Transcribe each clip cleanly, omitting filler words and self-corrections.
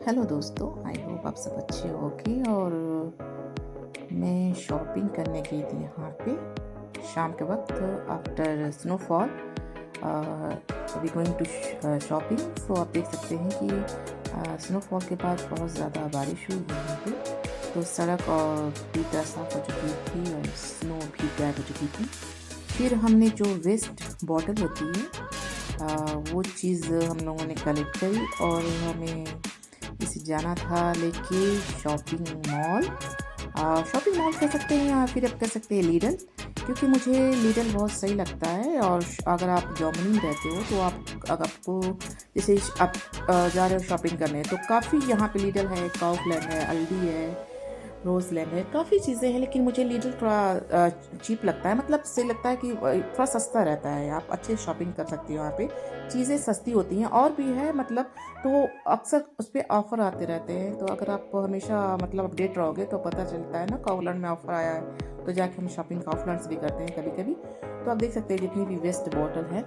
Hello दोस्तों, I hope आप सब अच्छे होंगे। और मैं शॉपिंग करने गई थी यहाँ पे शाम के वक्त after snowfall. We going to shopping. So आप देख सकते हैं कि स्नोफॉल के बाद बहुत ज़्यादा बारिश हुई है यहाँ पे, तो सड़क और पूरी तरह साफ हो चुकी थी और स्नो भी गायब हो चुकी थी। फिर हमने जो वेस्ट बॉटल होती है वो चीज़ हम लोगों ने कलेक्ट करी और हमें इसे जाना था लेके शॉपिंग मॉल। शॉपिंग मॉल कह सकते हैं या फिर आप कह सकते हैं लीडल, क्योंकि मुझे लीडल बहुत सही लगता है। और अगर आप जर्मनी में रहते हो तो अगर आपको जैसे आप जा रहे हो शॉपिंग करने, तो काफ़ी यहाँ पे लीडल है, काउफलैंड है, अल्डी है, रोज़लैंड है, काफ़ी चीज़ें हैं। लेकिन मुझे लीडल थोड़ा चीप लगता है, मतलब सही लगता है कि थोड़ा सस्ता रहता है। आप अच्छे शॉपिंग कर सकते हो, यहाँ पे चीज़ें सस्ती होती हैं और भी है मतलब। तो अक्सर उस पर ऑफ़र आते रहते हैं, तो अगर आप हमेशा मतलब अपडेट रहोगे तो पता चलता है ना काउफलैंड में ऑफ़र आया है, तो जाके हम शॉपिंग काउफलैंड से भी करते हैं कभी कभी। तो आप देख सकते हैं जितनी भी वेस्ट बॉटल है,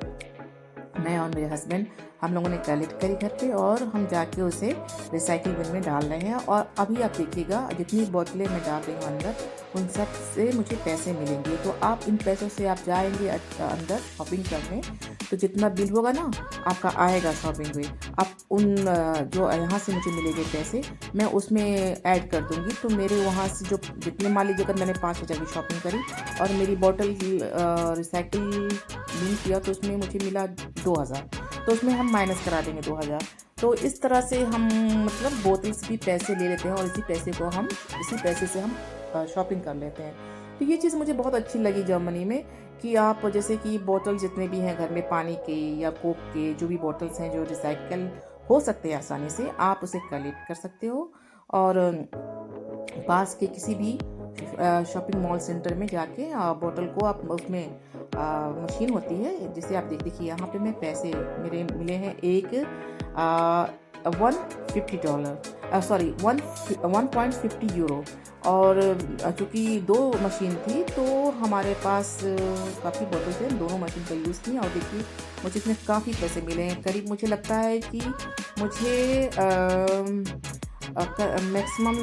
मैं और मेरे हस्बैंड हम लोगों ने कलेक्ट करी घर पे और हम जाके उसे रिसाइकिल बिन में डाल रहे हैं। और अभी आप देखिएगा जितनी बोतलें मैं डाल रही हूँ अंदर, उन सब से मुझे पैसे मिलेंगे। तो आप इन पैसों से आप जाएंगे अंदर शॉपिंग करने, तो जितना बिल होगा ना आपका आएगा शॉपिंग में, आप उन जो यहाँ से मुझे मिलेंगे पैसे मैं उसमें ऐड कर दूँगी। तो मेरे वहाँ से जो जितने मान लीजिए अगर मैंने 5,000 की शॉपिंग करी और मेरी बॉटल रिसाइकिल बिन किया, तो उसमें मुझे मिला 2,000, तो उसमें हम माइनस करा देंगे 2,000। तो इस तरह से हम मतलब बोतल्स भी पैसे ले लेते हैं और इसी पैसे से हम शॉपिंग कर लेते हैं। तो ये चीज़ मुझे बहुत अच्छी लगी जर्मनी में, कि आप जैसे कि बोतल जितने भी हैं घर में पानी के या कोक के, जो भी बोतल्स हैं जो रिसाइकल हो सकते हैं आसानी से, आप उसे कलेक्ट कर सकते हो। और पास के किसी भी शॉपिंग मॉल सेंटर में जाके बोतल को आप उसमें मशीन होती है जिसे आप देखिए यहाँ पे मैं पैसे मेरे मिले हैं एक $150, सॉरी 1.50 यूरो। और चूँकि दो मशीन थी तो हमारे पास काफ़ी बोतल थे, दोनों मशीन का यूज़ की और देखिए मुझे इसमें काफ़ी पैसे मिले हैं। करीब मुझे लगता है कि मुझे मैक्सिमम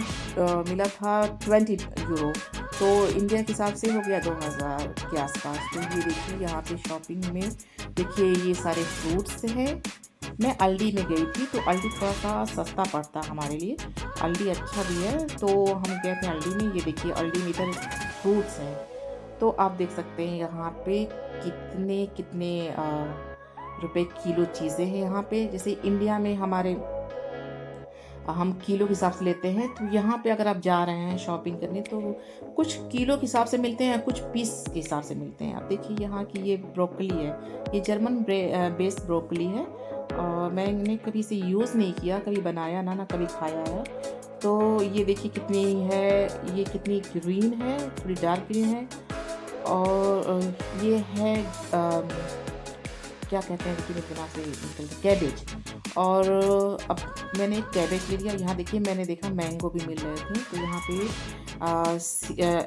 मिला था 20 यूरो, तो इंडिया के हिसाब से हो गया 2,000 के आसपास। तो ये देखिए यहाँ पे शॉपिंग में देखिए ये सारे फ्रूट्स हैं। मैं अल्डी में गई थी, तो अल्डी थोड़ा सा सस्ता पड़ता हमारे लिए, अल्डी अच्छा भी है, तो हम गए थे अल्डी में। ये देखिए अल्डी में इधर फ्रूट्स हैं, तो आप देख सकते हैं यहाँ पे कितने कितने रुपए किलो चीज़ें हैं यहाँ पे। जैसे इंडिया में हमारे हम किलो के हिसाब से लेते हैं, तो यहाँ पे अगर आप जा रहे हैं शॉपिंग करने तो कुछ किलो के हिसाब से मिलते हैं, कुछ पीस के हिसाब से मिलते हैं। आप देखिए यहाँ की ये ब्रोकली है, ये जर्मन बेस्ड ब्रोकली है और मैंने कभी इसे यूज़ नहीं किया, कभी बनाया ना कभी खाया है। तो ये देखिए कितनी है, ये कितनी ग्रीन है, थोड़ी डार्क ग्रीन है। और ये है क्या कहते हैं, देखिए मेरे दिमाग से निकल कैबेज। और अब मैंने कैबेज ले लिया। यहाँ देखिए मैंने देखा मैंगो भी मिल रहे थे, तो यहाँ पे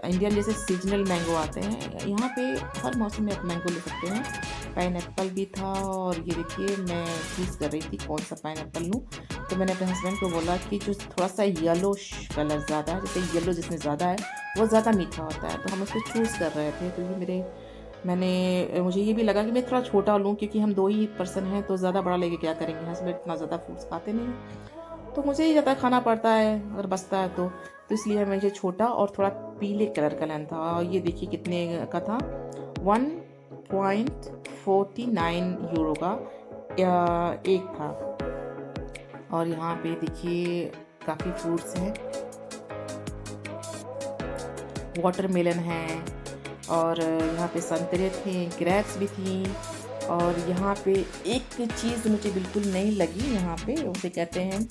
इंडियन जैसे सीजनल मैंगो आते हैं, यहाँ पे हर मौसम में आप मैंगो ले सकते हैं। पाइनएप्पल भी था और ये देखिए मैं चूज़ कर रही थी कौन सा पाइनएप्पल लूँ, तो मैंने अपने हस्बैंड को बोला कि जो थोड़ा सा येलो कलर ज़्यादा है, जैसे येलो जिसमें ज़्यादा है वो ज़्यादा मीठा होता है, तो हम उसको चूज़ कर रहे थे। तो ये मुझे ये भी लगा कि मैं थोड़ा छोटा लूँ, क्योंकि हम दो ही पर्सन हैं, तो ज़्यादा बड़ा लेके क्या करेंगे, हस्बैंड इतना ज़्यादा फ्रूट्स खाते नहीं हैं, तो मुझे ही ज़्यादा खाना पड़ता है अगर बचता है तो इसलिए मुझे छोटा और थोड़ा पीले कलर का लेना था। और ये देखिए कितने का था, 1.49 यूरो का एक था। और यहाँ पे देखिए काफ़ी फ्रूट्स हैं, वाटरमेलन है और यहाँ पे संतरे थे, ग्रेप्स भी थी। और यहाँ पे एक चीज़ मुझे बिल्कुल नहीं लगी, यहाँ पे उसे कहते हैं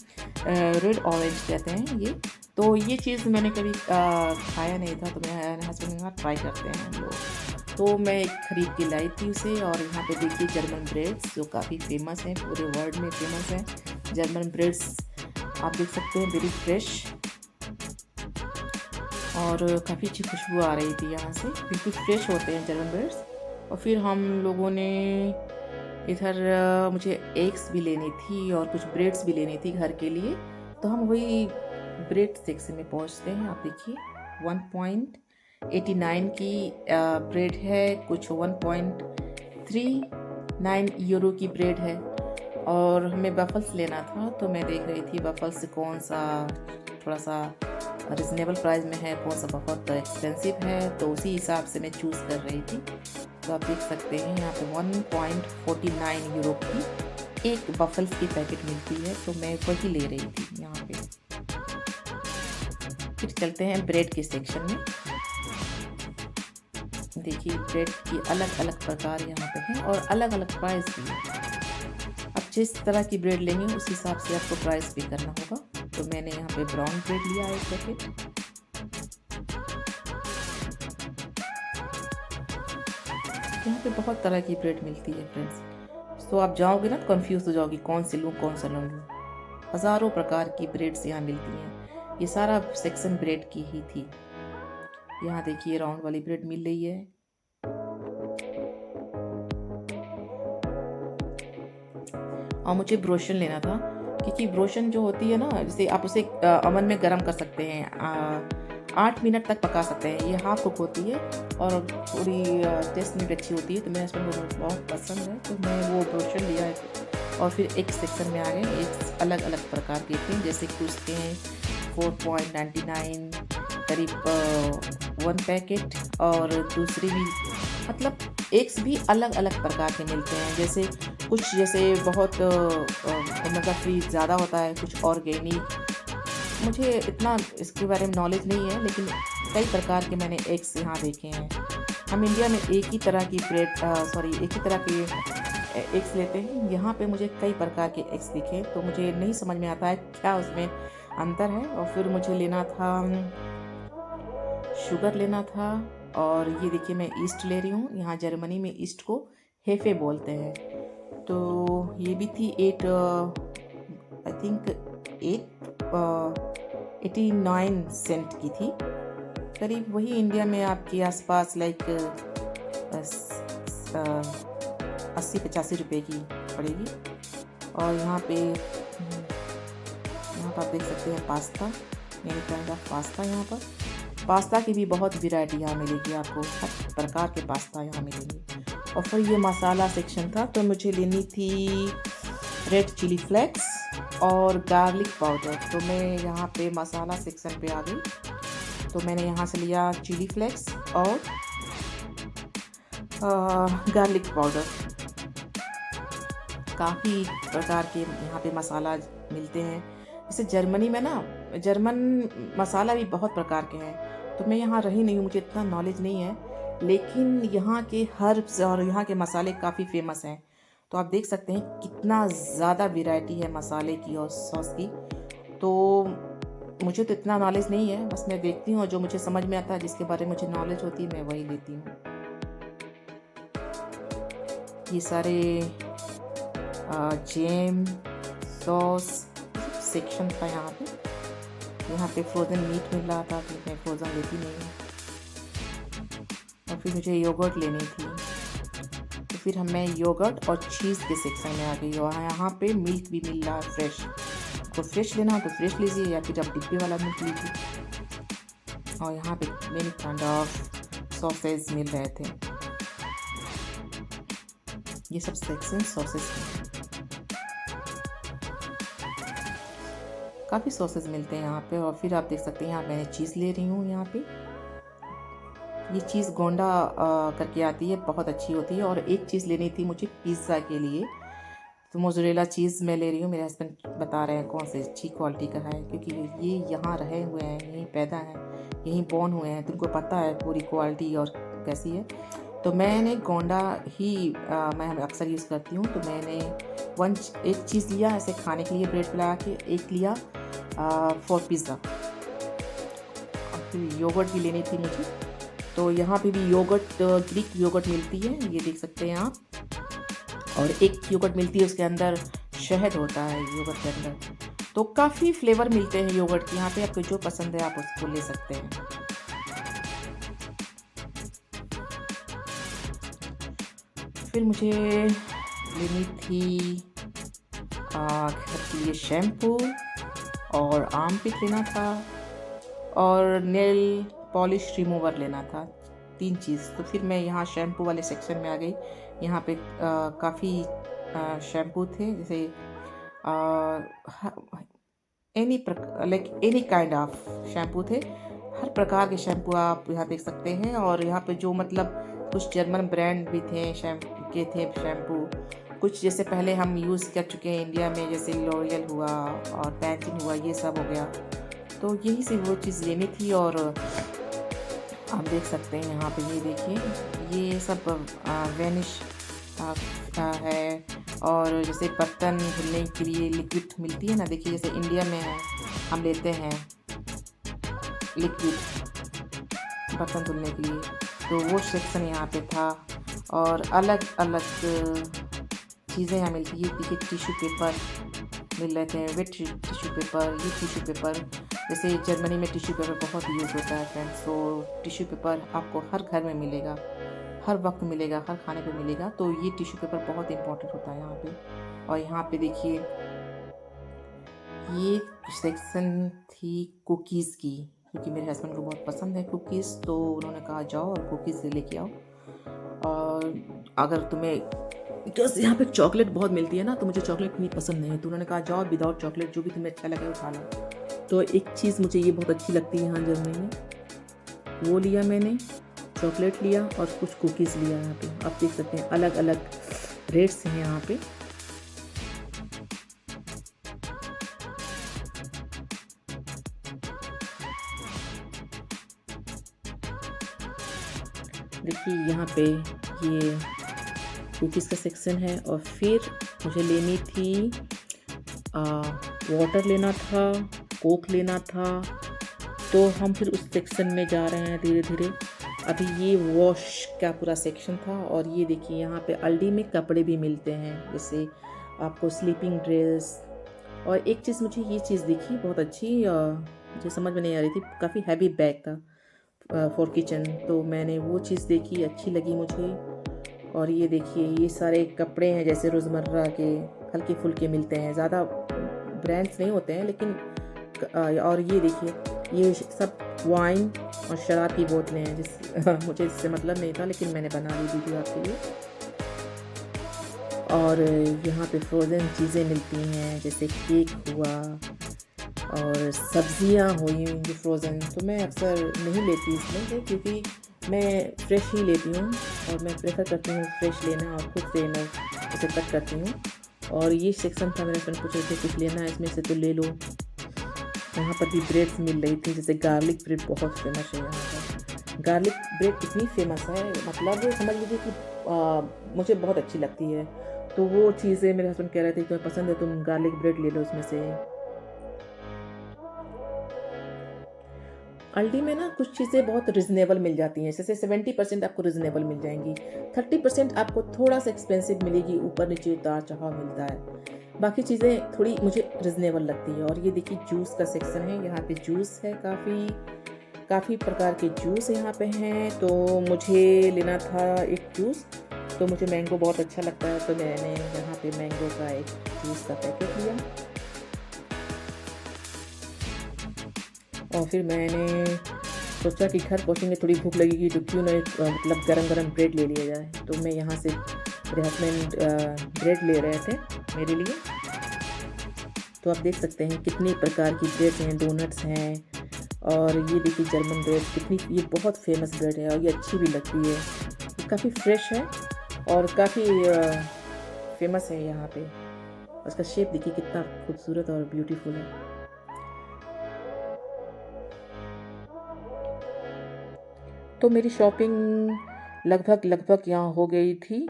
रेड ऑरेंज कहते हैं ये, तो ये चीज़ मैंने कभी खाया नहीं था, तो मेरे हस्बैंड ने कहा ट्राई करते हैं हम लोग, तो मैं एक खरीद के लाई थी उसे। और यहाँ पे देखिए जर्मन ब्रेड्स जो काफ़ी फेमस हैं, पूरे वर्ल्ड में फेमस हैं जर्मन ब्रेड्स, आप देख सकते हैं वेरी फ्रेश और काफ़ी अच्छी खुशबू आ रही थी यहाँ से, बिल्कुल फ्रेश होते हैं जर्मन ब्रेड्स। और फिर हम लोगों ने इधर मुझे एग्स भी लेनी थी और कुछ ब्रेड्स भी लेनी थी घर के लिए, तो हम वही ब्रेड सेक्शन में पहुंचते हैं। आप देखिए 1.89 की ब्रेड है, कुछ 1.39 यूरो की ब्रेड है। और हमें वफ़ल्स लेना था, तो मैं देख रही थी वफ़ल्स कौन सा थोड़ा सा रिजनेबल प्राइस में है, कौन सा बहुत एक्सपेंसिव है, तो उसी हिसाब से मैं चूज़ कर रही थी। तो आप देख सकते हैं यहाँ पे 1.49 यूरो की एक वफ़ल्स की पैकेट मिलती है, तो मैं वही ले रही थी यहाँ पे। फिर चलते हैं ब्रेड के सेक्शन में। देखिए ब्रेड की अलग अलग प्रकार यहाँ पे हैं और अलग अलग प्राइस भी है। अब जिस तरह की ब्रेड लेंगे उस हिसाब से आपको प्राइस पे करना होगा। तो मैंने यहाँ पे ब्राउन ब्रेड लिया एक पैकेट। यहाँ पे बहुत तरह की ब्रेड मिलती है फ्रेंड्स, तो आप जाओगे ना तो कंफ्यूज हो जाओगी कौन सी लूँ कौन सा लूँ। हज़ारों प्रकार की ब्रेड्स यहाँ मिलती हैं। ये सारा सेक्शन ब्रेड की ही थी। यहाँ देखिए राउंड वाली ब्रेड मिल रही है। और मुझे ब्रोशन लेना था, क्योंकि ब्रोशन जो होती है ना, जैसे आप उसे अवन में गर्म कर सकते हैं, 8 मिनट तक पका सकते हैं। ये हाफ कुक होती है और थोड़ी टेस्ट में भी अच्छी होती है। तो मेरे हस्बैंड को बहुत पसंद है, तो मैं वो ब्रोशन लिया है। और फिर एक सेक्शन में आ गए, एक अलग अलग प्रकार के थे, जैसे कुछ के हैं 4.99 करीब 1 पैकेट, और दूसरी भी मतलब एग्स भी अलग अलग प्रकार के मिलते हैं। जैसे कुछ जैसे बहुत ओमेगा 3 ज़्यादा होता है, कुछ ऑर्गेनिक। मुझे इतना इसके बारे में नॉलेज नहीं है, लेकिन कई प्रकार के मैंने एग्स यहाँ देखे हैं। हम इंडिया में एक ही तरह की एक ही तरह के एग्स लेते हैं। यहाँ पे मुझे कई प्रकार के एग्स दिखे, तो मुझे नहीं समझ में आता है क्या उसमें अंतर है। और फिर मुझे लेना था शुगर लेना था। और ये देखिए मैं ईस्ट ले रही हूँ। यहाँ जर्मनी में ईस्ट को हेफे बोलते हैं। तो ये भी थी 89 सेंट की थी, करीब वही इंडिया में आपके आसपास लाइक 80-85 रुपए की पड़ेगी। और यहाँ पे आप देख सकते हैं पास्ता, मेरे कहने का पास्ता। यहाँ पर पास्ता की भी बहुत वैरायटी यहाँ मिलेगी आपको, हर प्रकार के पास्ता यहाँ मिलेंगे। और फिर ये मसाला सेक्शन था, तो मुझे लेनी थी रेड चिली फ्लेक्स और गार्लिक पाउडर। तो मैं यहाँ पे मसाला सेक्शन पे आ गई, तो मैंने यहाँ से लिया चिली फ्लेक्स और गार्लिक पाउडर। काफ़ी प्रकार के यहाँ पे मसाला मिलते हैं। जैसे जर्मनी में ना, जर्मन मसाला भी बहुत प्रकार के हैं। तो मैं यहाँ रही नहीं हूँ, मुझे इतना नॉलेज नहीं है, लेकिन यहाँ के हर्ब्स और यहाँ के मसाले काफ़ी फेमस हैं। तो आप देख सकते हैं कितना ज़्यादा वैरायटी है मसाले की और सॉस की। तो मुझे तो इतना नॉलेज नहीं है, बस मैं देखती हूँ, जो मुझे समझ में आता है, जिसके बारे में मुझे नॉलेज होती है, मैं वही लेती हूँ। ये सारे जैम सॉस सेक्शन था यहाँ पे। यहाँ पे फ्रोज़न मीट मिल रहा था, तो मैं फ्रोज़न लेती नहीं हूँ। और फिर मुझे योगर्ट लेनी थी, तो फिर मैं योगर्ट और चीज़ के सेक्शन में आ गई। और यहाँ पे मिल्क भी मिल रहा है फ्रेश, तो फ्रेश लेना हो तो फ्रेश लीजिए, या फिर आप डिब्बे वाला मिल्क लीजिए। और यहाँ पे मेनी काइंड ऑफ सॉसेज मिल रहे थे। ये सब सेक्शन सॉसेज हैं, काफ़ी सॉसेज मिलते हैं यहाँ पे। और फिर आप देख सकते हैं यहाँ मैंने चीज़ ले रही हूँ। यहाँ पे ये चीज़ गोंडा करके आती है, बहुत अच्छी होती है। और एक चीज़ लेनी थी मुझे पिज़्ज़ा के लिए, तो मोज़रेला चीज़ मैं ले रही हूँ। मेरे हस्बैंड बता रहे हैं कौन से अच्छी क्वालिटी का है, क्योंकि ये यहाँ रहे हुए हैं, यहीं पैदा हैं, यहीं बॉर्न हुए हैं, तो उनको पता है पूरी क्वालिटी और कैसी है। तो मैंने गोंडा ही मैं अक्सर यूज़ करती हूँ। तो मैंने एक चीज़ लिया ऐसे खाने के लिए ब्रेड पे लगा के, एक लिया फॉर पिज़्ज़ा। और फिर योगर्ट भी लेनी थी मुझे। तो यहाँ पे भी योगर्ट, ग्रीक योगर्ट मिलती है, ये देख सकते हैं आप। और एक योगर्ट मिलती है, उसके अंदर शहद होता है योगर्ट के अंदर। तो काफ़ी फ्लेवर मिलते हैं योगर्ट के यहाँ पे, आपको जो पसंद है आप उसको ले सकते हैं। फिर मुझे लेनी थी घर के लिए शैम्पू और आर्म पिक लेना था और नेल पॉलिश रिमूवर लेना था। 3 चीज़। तो फिर मैं यहाँ शैम्पू वाले सेक्शन में आ गई। यहाँ पे काफ़ी शैम्पू थे, जैसे एनी काइंड ऑफ शैम्पू थे। हर प्रकार के शैम्पू आप यहाँ देख सकते हैं। और यहाँ पे जो मतलब कुछ जर्मन ब्रांड भी थे शैम्पू, कुछ जैसे पहले हम यूज़ कर चुके हैं इंडिया में, जैसे लॉरियल हुआ और पैंटीन हुआ, ये सब हो गया। तो यही से वो चीज़ लेनी थी। और आप देख सकते हैं यहाँ पे, ये देखिए, ये सब वेनिश है। और जैसे बर्तन धुलने के लिए लिक्विड मिलती है ना, देखिए जैसे इंडिया में हम लेते हैं लिक्विड बर्तन धुलने के लिए, तो वो सेक्शन यहाँ पे था। और अलग अलग चीज़ें यहाँ मिलती है। देखिए टिश्यू पेपर मिल रहे थे, वेट टिश्यू पेपर, ये टिश्यू पेपर, जैसे जर्मनी में टिश्यू पेपर बहुत यूज़ होता है फ्रेंड्स। तो टिश्यू पेपर आपको हर घर में मिलेगा, हर वक्त मिलेगा, हर खाने पे मिलेगा। तो ये टिश्यू पेपर बहुत इंपॉर्टेंट होता है यहाँ पे। और यहाँ पे देखिए, ये सेक्शन थी कुकीज़ की, क्योंकि मेरे हस्बैंड को बहुत पसंद है कुकीज़। तो उन्होंने कहा जाओ और कुकीज़ लेके आओ। और अगर तुम्हें, बिकॉज यहाँ पे चॉकलेट बहुत मिलती है ना, तो मुझे चॉकलेट इतनी पसंद नहीं है, तो उन्होंने कहा जाओ विदाउट चॉकलेट जो भी तुम्हें अच्छा लगे वो खा लो। तो एक चीज़ मुझे ये बहुत अच्छी लगती है यहाँ जर्मनी में, वो लिया मैंने, चॉकलेट लिया और कुछ कुकीज़ लिया। यहाँ पे आप देख सकते हैं अलग अलग रेट्स हैं यहाँ पे। देखिए यहाँ पे ये कुकीज़ का सेक्शन है। और फिर मुझे लेनी थी वाटर लेना था, कोक लेना था। तो हम फिर उस सेक्शन में जा रहे हैं धीरे धीरे। अभी ये वॉश का पूरा सेक्शन था। और ये देखिए यहाँ पे अल्डी में कपड़े भी मिलते हैं, जैसे आपको स्लीपिंग ड्रेस। और एक चीज़ मुझे ये चीज़ दिखी बहुत अच्छी, मुझे समझ में नहीं आ रही थी, काफ़ी हैवी बैग था फॉर किचन। तो मैंने वो चीज़ देखी, अच्छी लगी मुझे। और ये देखिए, ये सारे कपड़े हैं जैसे रोज़मर्रा के, हल्के फुल्के मिलते हैं, ज़्यादा ब्रांड्स नहीं होते हैं लेकिन। और ये देखिए, ये सब वाइन और शराब की बोतलें हैं, मुझे इससे मतलब नहीं था लेकिन मैंने बना ली वीडियो आपके लिए। और यहाँ पे फ्रोज़न चीज़ें मिलती हैं, जैसे केक हुआ और सब्जियाँ हुई जो फ्रोज़न। तो मैं अक्सर नहीं लेती इसमें से, क्योंकि मैं फ्रेश ही लेती हूँ और मैं प्रेफर करती हूँ फ्रेश लेना, और खुद से मैं उसे कट करती हूँ। और ये सेक्शन था, मेरे फ्रेंड पूछ रहे थे कुछ लेना है इसमें से तो ले लो। यहाँ पर भी ब्रेड्स मिल रही थी, जैसे गार्लिक ब्रेड बहुत फेमस है यहाँ पर। गार्लिक ब्रेड इतनी फेमस है, मतलब समझ लीजिए कि मुझे बहुत अच्छी लगती है। तो वो चीज़ें मेरे हस्बैंड कह रहे थे तुम्हें पसंद है, तुम गार्लिक ब्रेड ले लो उसमें से। अल्डी में ना कुछ चीज़ें बहुत रिजनेबल मिल जाती हैं, जैसे 70% आपको रिजनेबल मिल जाएंगी, 30% आपको थोड़ा सा एक्सपेंसिव मिलेगी, ऊपर नीचे उतार चढ़ाव मिलता है। बाकी चीज़ें थोड़ी मुझे रिजनेबल लगती है। और ये देखिए जूस का सेक्शन है, यहाँ पे जूस है, काफ़ी प्रकार के जूस यहाँ पे हैं। तो मुझे लेना था एक जूस, तो मुझे मैंगो बहुत अच्छा लगता है, तो मैंने यहाँ पे मैंगो का एक जूस का पैकेट लिया। और फिर मैंने सोचा कि घर पहुँचेंगे थोड़ी भूख लगेगी, तो क्यों ना मतलब गरम गरम ब्रेड ले लिया जाए। तो मैं यहाँ से, मेरे हस्बैंड ब्रेड ले रहे थे मेरे लिए। तो आप देख सकते हैं कितनी प्रकार की ब्रेड हैं, डोनट्स हैं। और ये देखिए जर्मन ब्रेड कितनी, ये बहुत फेमस ब्रेड है और ये अच्छी भी लगती है, ये काफ़ी फ्रेश है और काफ़ी फेमस है यहाँ पे। उसका शेप देखिए कितना खूबसूरत और ब्यूटीफुल है। तो मेरी शॉपिंग लगभग यहाँ हो गई थी।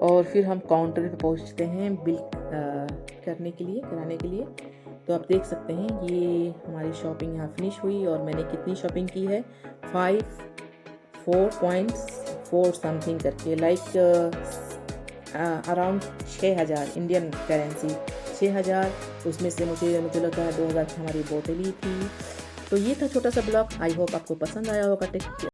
और फिर हम काउंटर पे पहुँचते हैं बिल कराने के लिए। तो आप देख सकते हैं ये हमारी शॉपिंग यहाँ फिनिश हुई। और मैंने कितनी शॉपिंग की है, 4.4 समथिंग करके, लाइक अराउंड 6,000 इंडियन करेंसी, 6,000। उसमें से मुझे लगता है 2,000 की हमारी बोतल ही थी। तो ये था छोटा सा ब्लॉग। आई होप आपको पसंद आया होगा। टेक